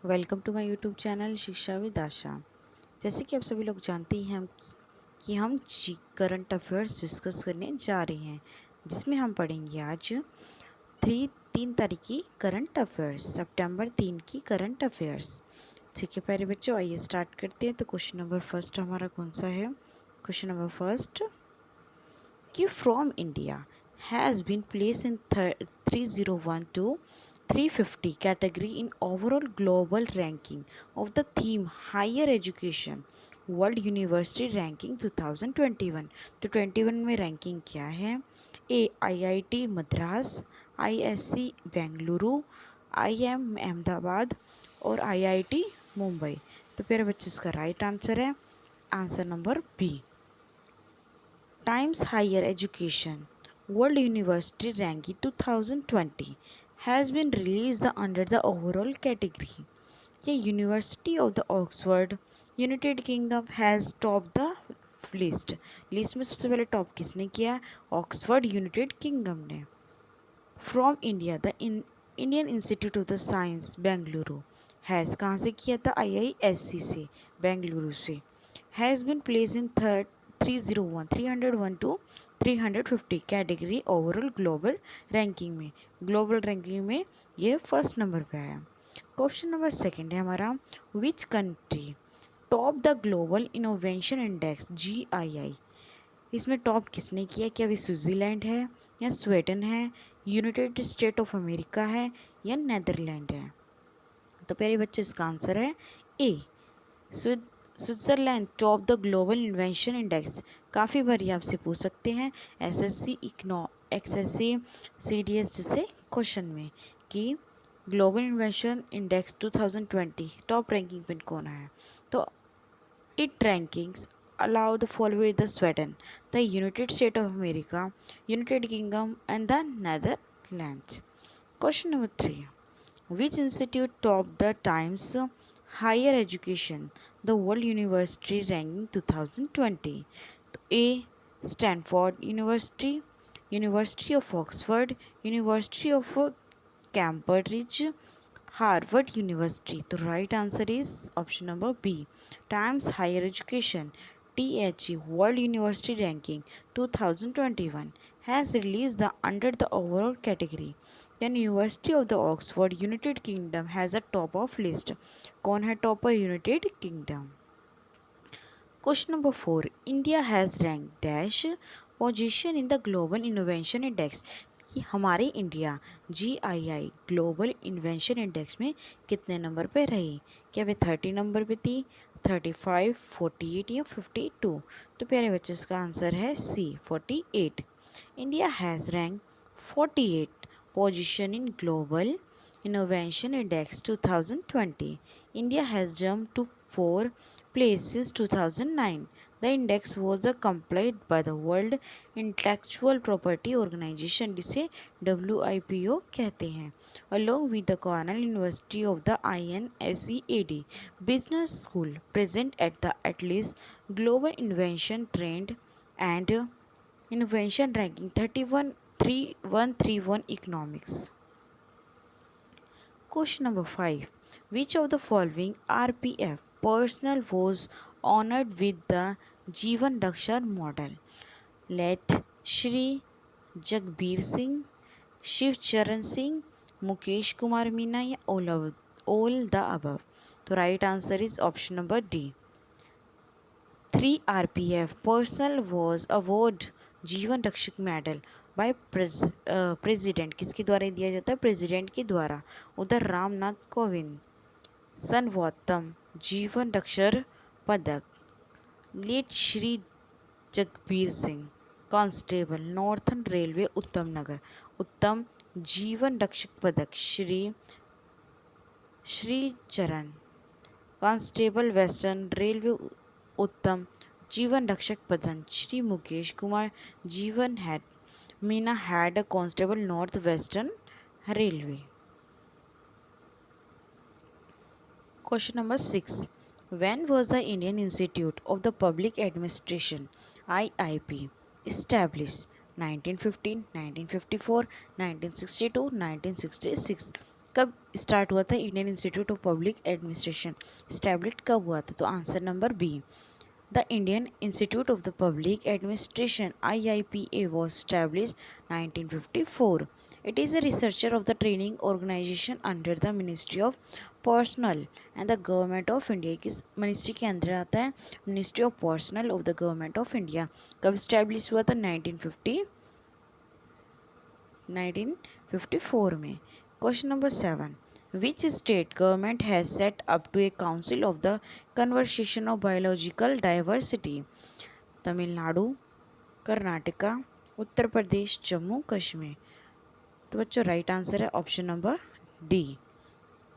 Welcome to my YouTube channel Shiksha with Asha. जैसे कि आप सभी लोग जानते हैं हम करंट अफेयर्स डिस्कस करने जा रहे हैं, जिसमें हम पढ़ेंगे आज 3 तारीख की करंट अफेयर्स, सितंबर 3 की करंट अफेयर्स। ठीक है प्यारे बच्चों, आइए स्टार्ट करते हैं। तो क्वेश्चन नंबर फर्स्ट हमारा कौन सा है? क्वेश्चन नंबर फर्स्ट कि from India has been place in 3012 350 category in overall global ranking of the theme higher education world university ranking 2021। तो 21 में रैंकिंग क्या है? A IIT Madras, IISc Bengaluru, IM Ahmedabad और आईआईटी मुंबई। तो प्यारे बच्चे इसका राइट आंसर है answer number B. Times Higher Education World University Ranking 2020 has been released under the overall category. The University of the Oxford, United Kingdom has topped the list. List में सबसे पहले top किसने किया? Oxford United Kingdom ने। From India the Indian Institute of the Science Bengaluru has कहाँ से किया था? IISc से, बेंगलुरु से। Has been place in 301 to 350 category overall global ranking में। ग्लोबल रैंकिंग में ये फर्स्ट नंबर पे आया। क्वेश्चन नंबर सेकंड है हमारा, which country top the global innovation index GII? इसमें टॉप किसने किया? क्या वे स्विट्ज़रलैंड है या स्वीडन है, यूनाइटेड स्टेट ऑफ अमेरिका है या नेदरलैंड है? तो प्यारे बच्चे इसका आंसर है A Switzerland top the global invention index. काफ़ी बार ये आपसे पूछ सकते हैं SSC इग्नो XSC CDS जैसे क्वेश्चन में कि global invention index 2020 top ranking पे कौन है? तो it rankings allow the following: the Sweden, the United States of America, United Kingdom, and the Netherlands. Question number 3. Which institute topped the Times Higher Education, the World University Ranking 2020? A. Stanford University, University of Oxford, University of Cambridge, Harvard University. The right answer is option number B. Times Higher Education THE World University Ranking 2021 has released the under the overall category. Then University of the Oxford United Kingdom has a top of list. कौन है topper? United kingdom. Question number 4. India has ranked dash position in the Global Innovation Index. कि हमारे India GII global invention index में कितने number पे रही? क्या वे 30 number पे थी, 35, 48 या 52? तो प्यारे बच्चे इसका आंसर है C 48। India has rank 48 position in global innovation index 2020. India has jumped to 4 place since 2009. The index was compiled by the World Intellectual Property Organization, जिसे WIPO कहते हैं, along with the Cornell University of the INSEAD Business School, present at the Atlas Global Invention Trend and Innovation Ranking 3131 Economics. Question number 5. Which of the following RPF personnel was honored with the Jeevan Raksha model? Let Shri Jagbir Singh, Shiv Charan Singh, Mukesh Kumar Meena या all the above. तो right answer is option number D. 3 RPF personnel was awarded जीवन रक्षक medal by president. किसके द्वारा दिया जाता है? President के द्वारा। उधर रामनाथ कोविंद सर्वोत्तम जीवन रक्षक पदक। Late Shri Jagbir Singh constable northern railway Uttam Nagar उत्तम जीवन रक्षक पदक। श्री चरण कांस्टेबल वेस्टर्न रेलवे उत्तम जीवन रक्षक पदक। श्री मुकेश कुमार जीवन head Meena head constable north western railway. Question number 6. When was the Indian Institute of the Public Administration IIP established? 1915, 1954, 1962, 1966. कब स्टार्ट हुआ था Indian Institute of Public Administration, establish कब हुआ था? तो answer number B, the Indian Institute of the Public Administration IIPA was established 1954. It is a researcher of the training organization under the Ministry of Personnel and the Government of India. किस ministry के अंदर आता है? Ministry of personal of the government of India. कब establish हुआ था? 1954 में। Question number 7, which state government has set up to a council of the conservation of biological diversity? Tamil Nadu, Karnataka, Uttar Pradesh, Jammu Kashmir. तो बच्चों राइट आंसर है option number D.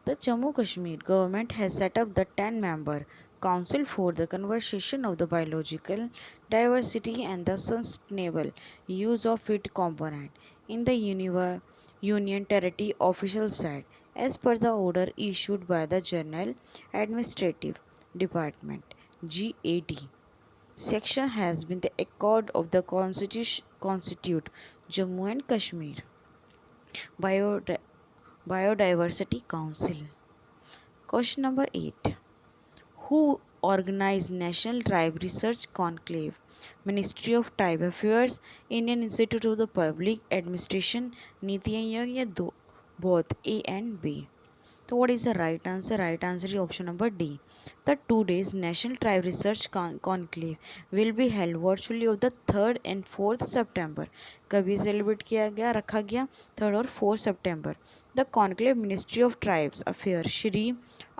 The Jammu Kashmir government has set up the 10-member Council for the Conservation of the Biological Diversity and the Sustainable Use of Its Component in the Union Territory, official said, as per the order issued by the General Administrative Department (GAD). Section has been the accord of the Constitute Jammu and Kashmir Biodiversity Council. Question number 8. Who organized National Tribe Research Conclave? Ministry of Tribe Affairs, Indian Institute of the Public Administration, Niti Aayog या दो both A and B? So what is the right answer? Right answer is option number D. The 2 days National Tribe Research Conclave will be held virtually of the 3rd and 4th September. कभी celebrate किया गया, रखा गया 3rd और 4th September. The conclave Ministry of Tribes Affairs Shri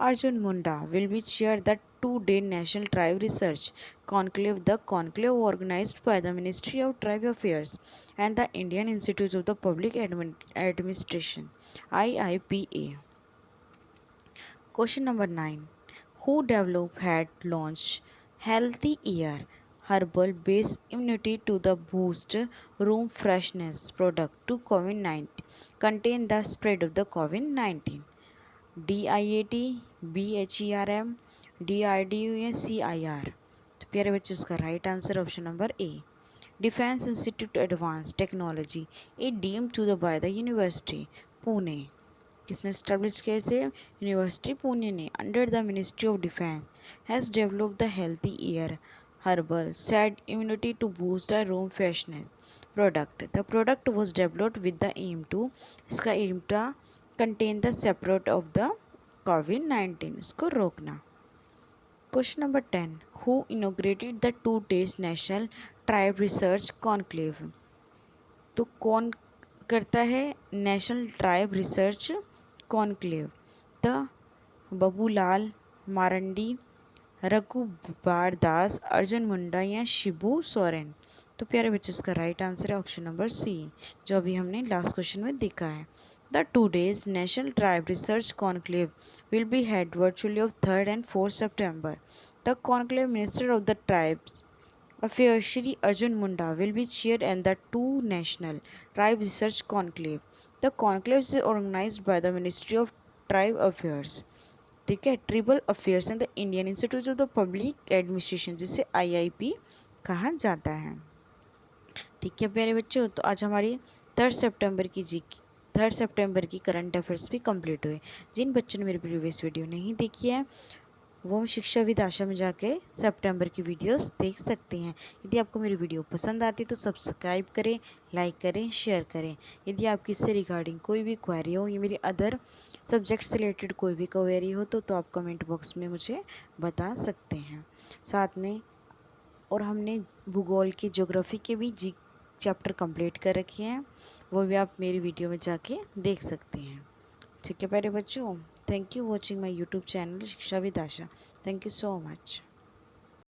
Arjun Munda will be chair the 2-day National Tribe Research Conclave. The conclave organized by the Ministry of Tribe Affairs and the Indian Institute of the Public Administration IIPA. Question number 9. Who developed had launched Healthy Air herbal based immunity to the boost room freshness product to COVID-19 contain the spread of the COVID-19? DIAT, BHERM, DRDO या CIR? तो प्यारे बच्चों इसका right answer option number A, defence institute advance technology a deemed to the by the university Pune. किसने establish किया इसे? University Pune ने। Under the ministry of defence has developed the healthy air herbal said immunity to boost the room freshness product. The product was developed with the aim to इसका aim था contain the separate of the COVID-19 इसको रोकना। Question number 10. Who inaugurated the 2 days National Tribe Research Conclave? तो कौन करता है national tribe research conclave? The Babulal Marandi, Raghubar Das, Arjun Munda या शिबू सोरेन? तो प्यारे बच्चों इसका राइट आंसर है ऑप्शन नंबर सी, जो अभी हमने लास्ट क्वेश्चन में देखा है। The 2 days National Tribe Research Conclave will be held virtually of 3rd and 4th September. The conclave Minister of the Tribes Affairs Shri Arjun Munda will be chair and the 2 National Tribe Research Conclave. The conclave is organized by the Ministry of Tribe Affairs, ठीक है, tribal affairs and the Indian Institute of the Public administration, जिसे IIP कहा जाता है। ठीक है प्यारे बच्चों, तो आज हमारी 3 सितंबर की करंट अफेयर्स भी कंप्लीट हुए। जिन बच्चों ने मेरी प्रीवियस वीडियो नहीं देखी है वो शिक्षाविद आशा में जाके सितंबर की वीडियोस देख सकते हैं। यदि आपको मेरी वीडियो पसंद आती है तो सब्सक्राइब करें, लाइक करें, शेयर करें। यदि आपकी इससे रिगार्डिंग कोई भी क्वेरी हो या मेरी अदर सब्जेक्ट से रिलेटेड कोई भी क्वेरी हो तो आप कमेंट बॉक्स में मुझे बता सकते हैं। साथ में और हमने भूगोल की ज्योग्राफी के भी चैप्टर कंप्लीट कर रखे हैं, वो भी आप मेरी वीडियो में जाके देख सकते हैं। ठीक है प्यारे बच्चों, thank you watching my YouTube channel Shikshavid Asha. Thank you so much.